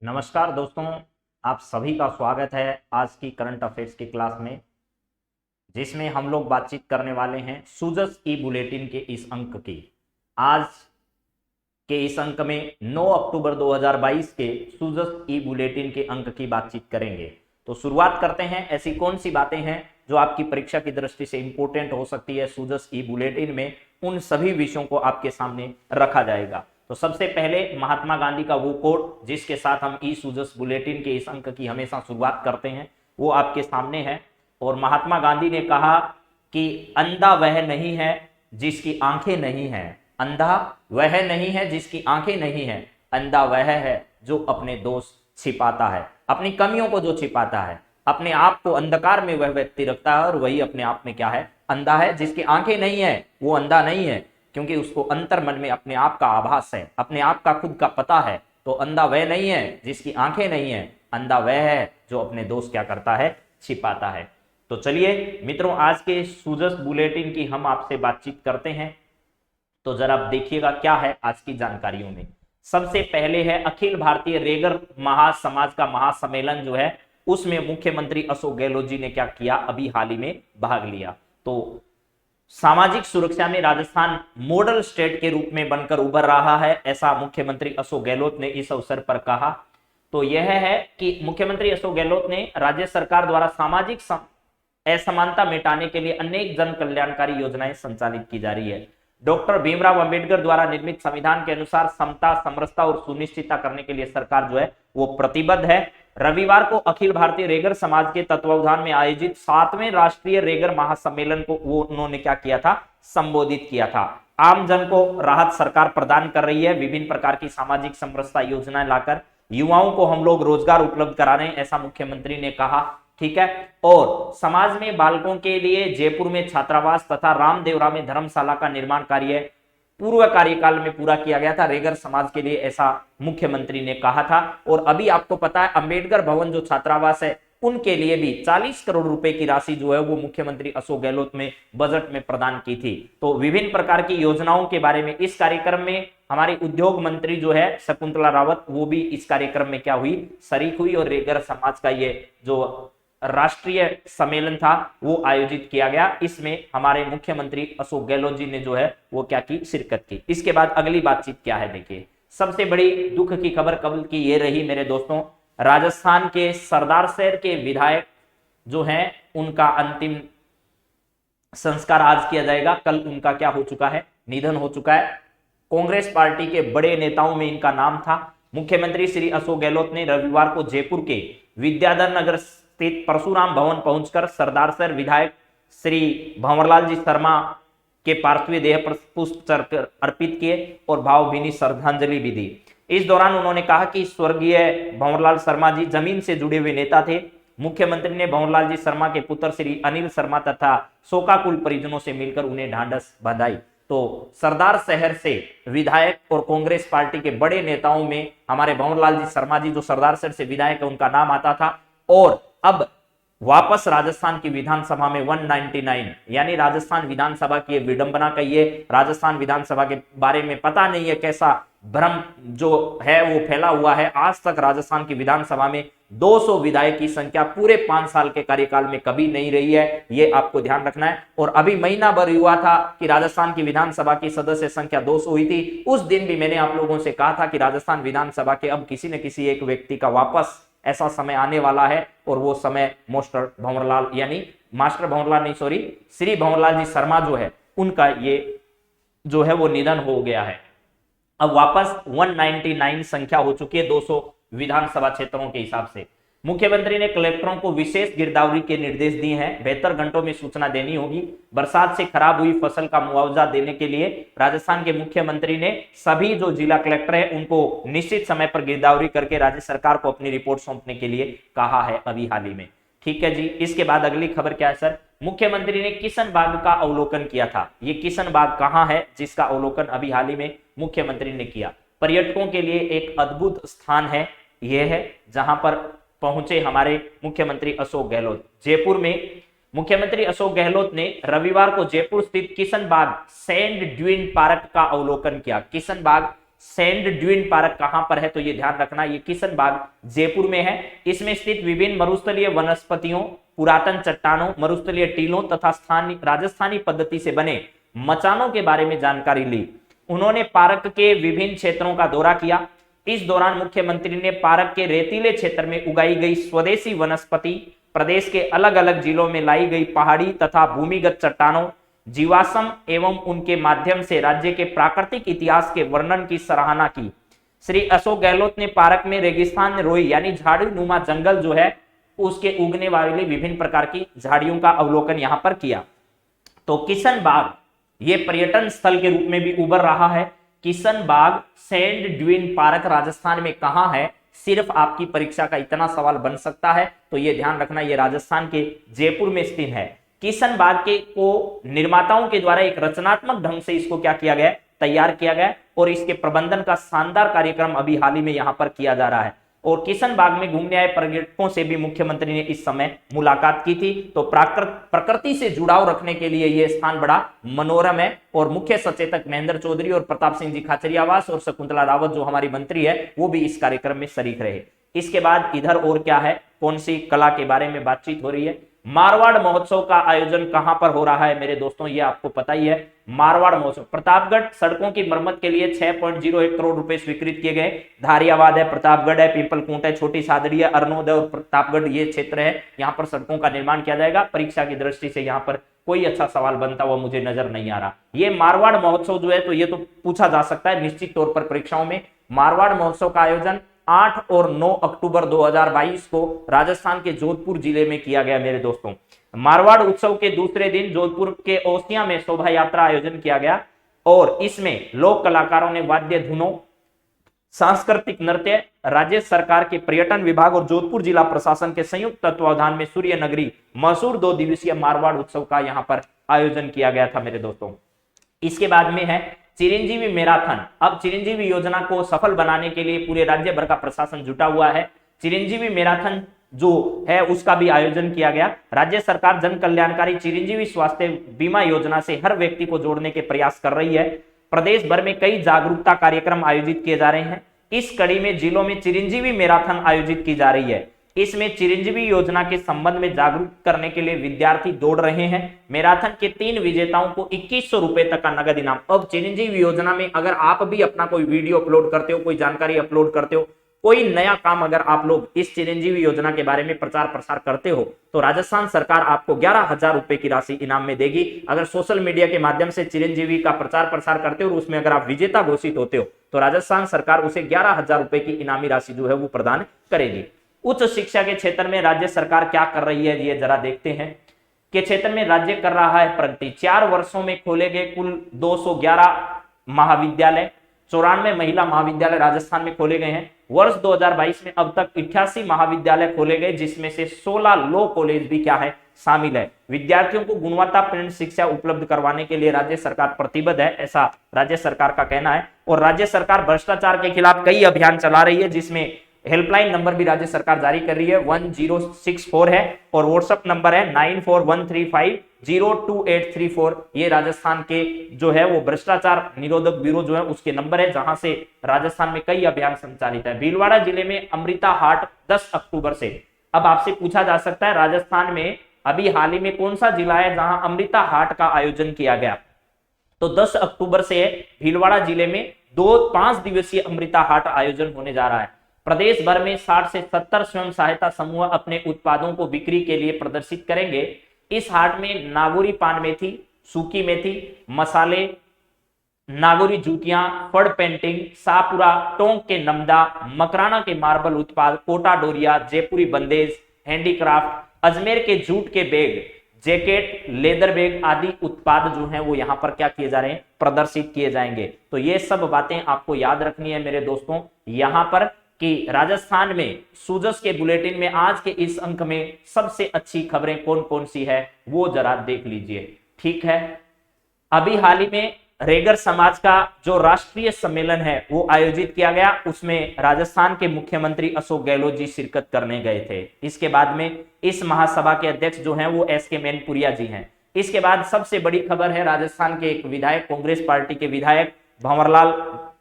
नमस्कार दोस्तों, आप सभी का स्वागत है आज की करंट अफेयर्स की क्लास में, जिसमें हम लोग बातचीत करने वाले हैं सूजस ई बुलेटिन के इस अंक की। आज के इस अंक में 9 अक्टूबर 2022 के सूजस ई बुलेटिन के अंक की बातचीत करेंगे। तो शुरुआत करते हैं। ऐसी कौन सी बातें हैं जो आपकी परीक्षा की दृष्टि से इंपॉर्टेंट हो सकती है सूजस ई बुलेटिन में, उन सभी विषयों को आपके सामने रखा जाएगा। तो सबसे पहले महात्मा गांधी का वो कोट जिसके साथ हम ई सूजस बुलेटिन के इस अंक की हमेशा शुरुआत करते हैं, वो आपके सामने है। और महात्मा गांधी ने कहा कि अंधा वह नहीं है जिसकी आंखें नहीं हैं, अंधा वह नहीं है जिसकी आंखें नहीं हैं, अंधा वह है जो अपने दोष छिपाता है, अपनी कमियों को जो छिपाता है, अपने आप को अंधकार में वह व्यक्ति रखता है और वही अपने आप में क्या है, अंधा है। जिसकी आंखें नहीं है वो अंधा नहीं है, क्योंकि उसको अंतर मन में अपने आप का आभास है, अपने आप का खुद का पता है। तो अंधा वह नहीं है जिसकी आंखें नहीं है, अंधा वह है जो अपने दोष क्या करता है, छिपाता है। तो चलिए मित्रों, आज के सूजस बुलेटिन की हम आपसे बातचीत करते हैं। तो जरा आप देखिएगा क्या है आज की जानकारियों में। सबसे पहले है अखिल भारतीय रेगर महासमाज का महासम्मेलन जो है, उसमें मुख्यमंत्री अशोक गहलोत जी ने क्या किया, अभी हाल ही में भाग लिया। तो सामाजिक सुरक्षा में राजस्थान मॉडल स्टेट के रूप में बनकर उभर रहा है, ऐसा मुख्यमंत्री अशोक गहलोत ने इस अवसर पर कहा। तो यह है कि मुख्यमंत्री अशोक गहलोत ने राज्य सरकार द्वारा सामाजिक असमानता मिटाने के लिए अनेक जन कल्याणकारी योजनाएं संचालित की जा रही है। डॉक्टर भीमराव अंबेडकर द्वारा निर्मित संविधान के अनुसार समता, समरसता और सुनिश्चितता करने के लिए सरकार जो है वो प्रतिबद्ध है। रविवार को अखिल भारतीय रेगर समाज के तत्वावधान में आयोजित 7वें राष्ट्रीय रेगर महासम्मेलन को वो उन्होंने क्या किया था, संबोधित किया था। आम जन को राहत सरकार प्रदान कर रही है, विभिन्न प्रकार की सामाजिक समरसता योजनाएं लाकर युवाओं को हम लोग रोजगार उपलब्ध करा रहे हैं, ऐसा मुख्यमंत्री ने कहा। ठीक है। और समाज में बालकों के लिए जयपुर में छात्रावास तथा रामदेवरा में धर्मशाला का निर्माण कार्य पूर्व कार्यकाल में पूरा किया गया था रेगर समाज के लिए, ऐसा मुख्यमंत्री ने कहा था। और अभी आपको पता है अंबेडकर भवन जो छात्रावास है उनके लिए भी 40 करोड़ रुपए की राशि जो है वो मुख्यमंत्री अशोक गहलोत में बजट में प्रदान की थी। तो विभिन्न प्रकार की योजनाओं के बारे में इस कार्यक्रम में हमारी उद्योग मंत्री जो है शकुंतला रावत, वो भी इस कार्यक्रम में क्या हुई, शरीक हुई। और रेगर समाज का ये जो राष्ट्रीय सम्मेलन था वो आयोजित किया गया, इसमें हमारे मुख्यमंत्री अशोक गहलोत जी ने जो है वो क्या की, शिरकत की। इसके बाद अगली बातचीत क्या है, देखिए सबसे बड़ी दुख की खबर कल की ये रही मेरे दोस्तों, राजस्थान के सरदार शहर के विधायक जो हैं उनका अंतिम संस्कार आज किया जाएगा। कल उनका क्या हो चुका है, निधन हो चुका है। कांग्रेस पार्टी के बड़े नेताओं में इनका नाम था। मुख्यमंत्री श्री अशोक गहलोत ने रविवार को जयपुर के विद्याधर नगर स्थित परशुराम भवन पहुंचकर सरदार शहर विधायक श्री भंवरलाल जी शर्मा के पार्थिव देह पर पुष्प अर्पित किए और भावभीनी श्रद्धांजलि भी दी। इस दौरान उन्होंने कहा कि स्वर्गीय भंवरलाल शर्मा जी जमीन से जुड़े हुए नेता थे। मुख्यमंत्री ने भंवरलाल जी शर्मा के पुत्र श्री अनिल शर्मा तथा शोकाकुल परिजनों से मिलकर उन्हें ढांढस बंधाई। तो सरदार शहर से विधायक और कांग्रेस पार्टी के बड़े नेताओं में हमारे भंवरलाल जी शर्मा जी जो सरदार शहर से विधायक है उनका नाम आता था। और अब वापस राजस्थान की विधानसभा में 199 यानी राजस्थान विधानसभा की विडंबना कहिए, राजस्थान विधानसभा के बारे में पता नहीं है कैसा भ्रम जो है वो फैला हुआ है। आज तक राजस्थान की विधानसभा में 200 विधायक की संख्या पूरे 5 साल के कार्यकाल में कभी नहीं रही है, ये आपको ध्यान रखना है। और अभी महीना भर हुआ था कि राजस्थान की विधानसभा की सदस्य संख्या 200 हुई थी। उस दिन भी मैंने आप लोगों से कहा था कि राजस्थान विधानसभा के अब किसी न किसी एक व्यक्ति का वापस ऐसा समय आने वाला है, और वो समय मास्टर भंवरलाल यानी मास्टर भंवरलाल नहीं सॉरी श्री भंवरलाल जी शर्मा जो है उनका ये जो है वो निधन हो गया है। अब वापस 199 संख्या हो चुकी है 200 विधानसभा क्षेत्रों के हिसाब से। मुख्यमंत्री ने कलेक्टरों को विशेष गिरदावरी के निर्देश दिए हैं, बेहतर घंटों में सूचना देनी होगी। बरसात से खराब हुई फसल का मुआवजा देने के लिए राजस्थान के मुख्यमंत्री ने सभी जो जिला कलेक्टर है उनको निश्चित समय पर गिरदावरी करके राज्य सरकार को अपनी रिपोर्ट सौंपने के लिए कहा है अभी हाल ही में। ठीक है जी। इसके बाद अगली खबर क्या है सर, मुख्यमंत्री ने किशन बाग का अवलोकन किया था। ये किशन बाग कहां है जिसका अवलोकन अभी हाल ही में मुख्यमंत्री ने किया। पर्यटकों के लिए एक अद्भुत स्थान है, यह है जहां पर पहुंचे हमारे मुख्यमंत्री अशोक गहलोत। जयपुर में मुख्यमंत्री अशोक गहलोत ने रविवार को जयपुर स्थित किशन बाग सैंड ड्यून पार्क का अवलोकन किया। किशन बाग सैंड ड्यून पार्क कहां पर है, तो ये ध्यान रखना, ये किशन बाग जयपुर में है। इसमें स्थित विभिन्न मरुस्थलीय वनस्पतियों, पुरातन चट्टानों, मरुस्थलीय टीलों तथा स्थानीय राजस्थानी पद्धति से बने मचानों के बारे में जानकारी ली। उन्होंने पार्क के विभिन्न क्षेत्रों का दौरा किया। इस दौरान मुख्यमंत्री ने पार्क के रेतीले क्षेत्र में उगाई गई स्वदेशी वनस्पति, प्रदेश के अलग अलग जिलों में लाई गई पहाड़ी तथा भूमिगत चट्टानों, जीवाश्म एवं उनके माध्यम से राज्य के प्राकृतिक इतिहास के वर्णन की सराहना की। श्री अशोक गहलोत ने पार्क में रेगिस्तान रोई यानी झाड़ी नुमा जंगल जो है उसके उगने वाले विभिन्न प्रकार की झाड़ियों का अवलोकन यहां पर किया। तो किशन बाग ये पर्यटन स्थल के रूप में भी उभर रहा है। किशन बाग सैंड ड्यून पार्क राजस्थान में कहां है, सिर्फ आपकी परीक्षा का इतना सवाल बन सकता है, तो ये ध्यान रखना, ये राजस्थान के जयपुर में स्थित है। किशन बाग के को निर्माताओं के द्वारा एक रचनात्मक ढंग से इसको क्या किया गया, तैयार किया गया, और इसके प्रबंधन का शानदार कार्यक्रम अभी हाल ही में यहां पर किया जा रहा है। और किशन बाग में घूमने आए पर्यटकों से भी मुख्यमंत्री ने इस समय मुलाकात की थी। तो प्रकृति से जुड़ाव रखने के लिए यह स्थान बड़ा मनोरम है। और मुख्य सचेतक महेंद्र चौधरी और प्रताप सिंह जी खाचरियावास और शकुंतला रावत जो हमारी मंत्री है वो भी इस कार्यक्रम में शरीक रहे। इसके बाद इधर और क्या है, कौन सी कला के बारे में बातचीत हो रही है। मारवाड़ महोत्सव का आयोजन कहां पर हो रहा है मेरे दोस्तों, ये आपको पता ही है। मारवाड़ महोत्सव प्रतापगढ़, सड़कों की मरम्मत के लिए 6.01 करोड़ रुपए स्वीकृत किए गए। धारियावाद है, प्रतापगढ़ है, पीपलकूट है, छोटी सादड़ी है, अरनोद है और प्रतापगढ़ ये क्षेत्र है, यहाँ पर सड़कों का निर्माण किया जाएगा। परीक्षा की दृष्टि से यहाँ पर कोई अच्छा सवाल बनता हुआ मुझे नजर नहीं आ रहा। ये मारवाड़ महोत्सव जो है तो ये तो पूछा जा सकता है निश्चित तौर पर परीक्षाओं में। मारवाड़ महोत्सव का आयोजन 8 और 9 अक्टूबर 2022 को राजस्थान के जोधपुर जिले में किया गया मेरे दोस्तों। मारवाड़ उत्सव के दूसरे दिन जोधपुर के ओसिया में शोभा यात्रा आयोजन किया गया और इसमें लोक कलाकारों ने वाद्य धुनों, सांस्कृतिक नृत्य, राज्य सरकार के पर्यटन विभाग और जोधपुर जिला प्रशासन के संयुक्त तत्वावधान में सूर्य नगरी मशहूर 2 दिवसीय मारवाड़ उत्सव का यहां पर आयोजन किया गया था मेरे दोस्तों। इसके बाद में है चिरंजीवी मैराथन। अब चिरंजीवी योजना को सफल बनाने के लिए पूरे राज्य भर का प्रशासन जुटा हुआ है। चिरंजीवी मैराथन जो है उसका भी आयोजन किया गया। राज्य सरकार जन कल्याणकारी चिरंजीवी स्वास्थ्य बीमा योजना से हर व्यक्ति को जोड़ने के प्रयास कर रही है। प्रदेश भर में कई जागरूकता कार्यक्रम आयोजित किए जा रहे हैं। इस कड़ी में जिलों में चिरंजीवी मैराथन आयोजित की जा रही है। इसमें चिरंजीवी योजना के संबंध में जागरूक करने के लिए विद्यार्थी दौड़ रहे हैं। मैराथन के 3 विजेताओं को 2100 रुपए तक का नगद इनाम। अब चिरंजीवी योजना में अगर आप भी अपना कोई वीडियो अपलोड करते हो, कोई जानकारी अपलोड करते हो, कोई नया काम अगर आप लोग इस चिरंजीवी योजना के बारे में प्रचार प्रसार करते हो तो राजस्थान सरकार आपको 11,000 रुपए की राशि इनाम में देगी। अगर सोशल मीडिया के माध्यम से चिरंजीवी का प्रचार प्रसार करते हो और उसमें अगर आप विजेता घोषित होते हो तो राजस्थान सरकार उसे 11,000 रुपए की इनामी राशि जो है वो प्रदान करेगी। उच्च शिक्षा के क्षेत्र में राज्य सरकार क्या कर रही है ये जरा देखते हैं। के क्षेत्र में राज्य कर रहा है प्रगति। 4 वर्षों में खोले गए कुल 211 महाविद्यालय, 94 महिला महाविद्यालय राजस्थान में खोले गए हैं। वर्ष 2022 में अब तक 88 महाविद्यालय खोले गए जिसमें से 16 लॉ कॉलेज भी क्या है शामिल है। विद्यार्थियों को गुणवत्तापूर्ण शिक्षा उपलब्ध करवाने के लिए राज्य सरकार प्रतिबद्ध है, ऐसा राज्य सरकार का कहना है। और राज्य सरकार भ्रष्टाचार के खिलाफ कई अभियान चला रही है जिसमें हेल्पलाइन नंबर भी राज्य सरकार जारी कर रही है 1064 है और व्हाट्सएप नंबर है 9413502834। ये राजस्थान के जो है वो भ्रष्टाचार निरोधक ब्यूरो जो है उसके नंबर है जहां से राजस्थान में कई अभियान संचालित है। भीलवाड़ा जिले में अमृता हाट 10 अक्टूबर से। अब आपसे पूछा जा सकता है राजस्थान में अभी हाल ही में कौन सा जिला है जहां अमृता हाट का आयोजन किया गया, तो 10 अक्टूबर से भीलवाड़ा जिले में 5 दिवसीय अमृता हाट आयोजन होने जा रहा है। प्रदेश भर में 60 से 70 स्वयं सहायता समूह अपने उत्पादों को बिक्री के लिए प्रदर्शित करेंगे। इस हाट में नागौरी पान मेथी, सूखी मेथी, मसाले, नागौरी जूतियां, फड़ पेंटिंग, शाहपुरा टोंक के नमदा, मकराना के मार्बल उत्पाद, कोटा डोरिया, जयपुरी बंदेज, हैंडीक्राफ्ट, अजमेर के जूट के बैग, जैकेट, लेदर बैग आदि उत्पाद जो हैं वो यहाँ पर क्या किए जा रहे हैं, प्रदर्शित किए जाएंगे। तो ये सब बातें आपको याद रखनी है मेरे दोस्तों। यहाँ पर कि राजस्थान में सूजस के बुलेटिन में आज के इस अंक में सबसे अच्छी खबरें कौन कौन सी है वो जरा देख लीजिए, ठीक है। अभी हाल ही में रेगर समाज का जो राष्ट्रीय सम्मेलन है वो आयोजित किया गया, उसमें राजस्थान के मुख्यमंत्री अशोक गहलोत जी शिरकत करने गए थे। इसके बाद में इस महासभा के अध्यक्ष जो हैं वो एस के मैनपुरिया जी हैं। इसके बाद सबसे बड़ी खबर है राजस्थान के एक विधायक, कांग्रेस पार्टी के विधायक भंवरलाल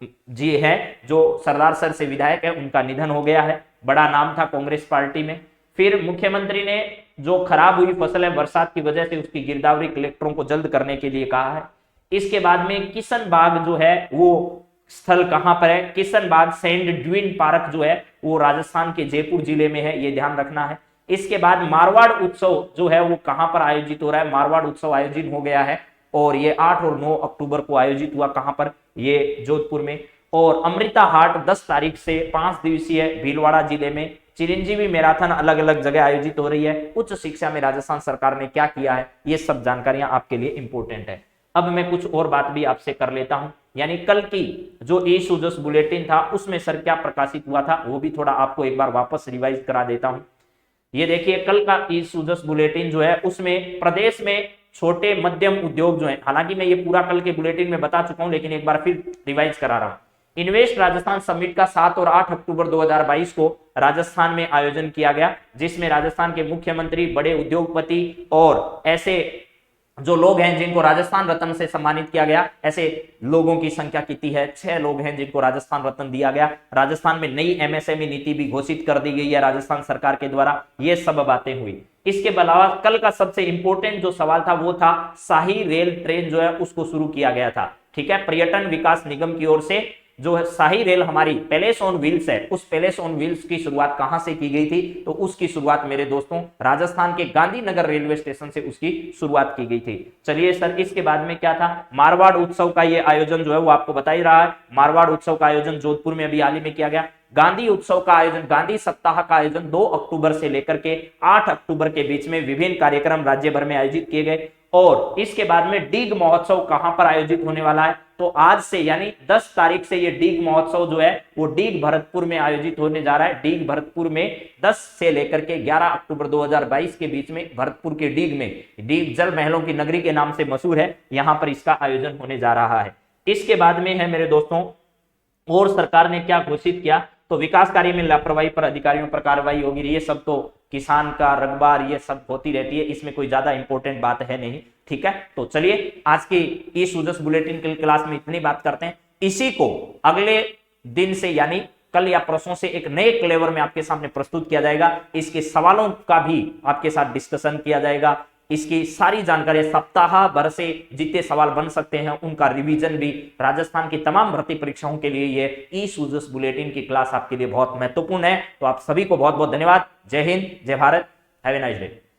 जी है, जो सरदार सर से विधायक है, उनका निधन हो गया है। बड़ा नाम था कांग्रेस पार्टी में। फिर मुख्यमंत्री ने जो खराब हुई फसल है बरसात की वजह से, उसकी गिरदावरी कलेक्टरों को जल्द करने के लिए कहा है। इसके बाद में किशन बाग जो है वो स्थल कहां पर है, किशन बाग सेंट ड्यून पार्क जो है वो राजस्थान के जयपुर जिले में है, ये ध्यान रखना है। इसके बाद मारवाड़ उत्सव जो है वो कहां पर आयोजित हो रहा है, मारवाड़ उत्सव आयोजित हो गया है और ये 8 और 9 अक्टूबर को आयोजित हुआ, कहां पर, ये जोधपुर में। और अमृता हाट 10 तारीख से 5 दिवसीय भीलवाड़ा जिले में। चिरंजीवी मैराथन अलग अलग जगह आयोजित हो रही है। उच्च शिक्षा में राजस्थान सरकार ने क्या किया है, ये सब जानकारियां आपके लिए इंपॉर्टेंट है। अब मैं कुछ और बात भी आपसे कर लेता हूं, यानी कल की जो ई सूजस बुलेटिन था उसमें सर क्या प्रकाशित हुआ था वो भी थोड़ा आपको एक बार वापस रिवाइज करा देता हूं। ये देखिए कल का ई सूजस बुलेटिन जो है उसमें प्रदेश में छोटे मध्यम उद्योग जो है, हालांकि मैं ये पूरा कल के बुलेटिन में बता चुका हूं लेकिन एक बार फिर रिवाइज करा रहा हूं। इन्वेस्ट राजस्थान समिट का 7 और 8 अक्टूबर 2022 को राजस्थान में आयोजन किया गया, जिसमें राजस्थान के मुख्यमंत्री, बड़े उद्योगपति और ऐसे जो लोग हैं जिनको राजस्थान रत्न से सम्मानित किया गया, ऐसे लोगों की संख्या कितनी है, 6 लोग हैं जिनको राजस्थान रत्न दिया गया। राजस्थान में नई एमएसएमई नीति भी घोषित कर दी गई है राजस्थान सरकार के द्वारा। ये सब बातें हुई। इसके अलावा कल का सबसे इंपॉर्टेंट जो सवाल था वो था शाही रेल ट्रेन जो है उसको शुरू किया गया था। ठीक है, पर्यटन विकास निगम की ओर से जो है शाही रेल हमारी पैलेस ऑन व्हील्स है, उस पैलेस ऑन व्हील्स की शुरुआत कहां से की गई थी, तो उसकी शुरुआत मेरे दोस्तों राजस्थान के गांधीनगर रेलवे स्टेशन से उसकी शुरुआत की गई थी। चलिए सर, इसके बाद में क्या था, मारवाड़ उत्सव का ये आयोजन जो है वो आपको बता ही रहा है। मारवाड़ उत्सव का आयोजन जोधपुर में अभी हाल ही में किया गया। गांधी उत्सव का आयोजन, गांधी सप्ताह का आयोजन 2 अक्टूबर से लेकर के 8 अक्टूबर के बीच में विभिन्न कार्यक्रम राज्य भर में आयोजित किए गए। और इसके बाद में डीग महोत्सव कहां पर आयोजित होने वाला है, तो आज से यानी 10 तारीख से ये डीग महोत्सव जो है वो डीग भरतपुर में आयोजित होने जा रहा है। डीग भरतपुर में 10 से लेकर के 11 अक्टूबर 2022 के बीच में भरतपुर के डीग में, डीग जल महलों की नगरी के नाम से मशहूर है, यहां पर इसका आयोजन होने जा रहा है। इसके बाद में है मेरे दोस्तों, और सरकार ने क्या घोषित किया, तो विकास कार्य में लापरवाही पर अधिकारियों पर कार्रवाई होगी। ये सब तो किसान का रगबार ये सब होती रहती है, इसमें कोई ज्यादा इंपॉर्टेंट बात है नहीं। ठीक है, तो चलिए आज की ई सूजस बुलेटिन की क्लास में इतनी बात करते हैं। इसी को अगले दिन से यानी कल या परसों से एक नए क्लेवर में आपके सामने प्रस्तुत किया जाएगा। इसके सवालों का भी आपके साथ डिस्कशन किया जाएगा। इसकी सारी जानकारी सप्ताह भर से जितने सवाल बन सकते हैं उनका रिवीजन भी, राजस्थान की तमाम भर्ती परीक्षाओं के लिए ये ई सूजस बुलेटिन की क्लास आपके लिए बहुत महत्वपूर्ण है। तो आप सभी को बहुत बहुत धन्यवाद। जय हिंद, जय Bharat, have a nice day.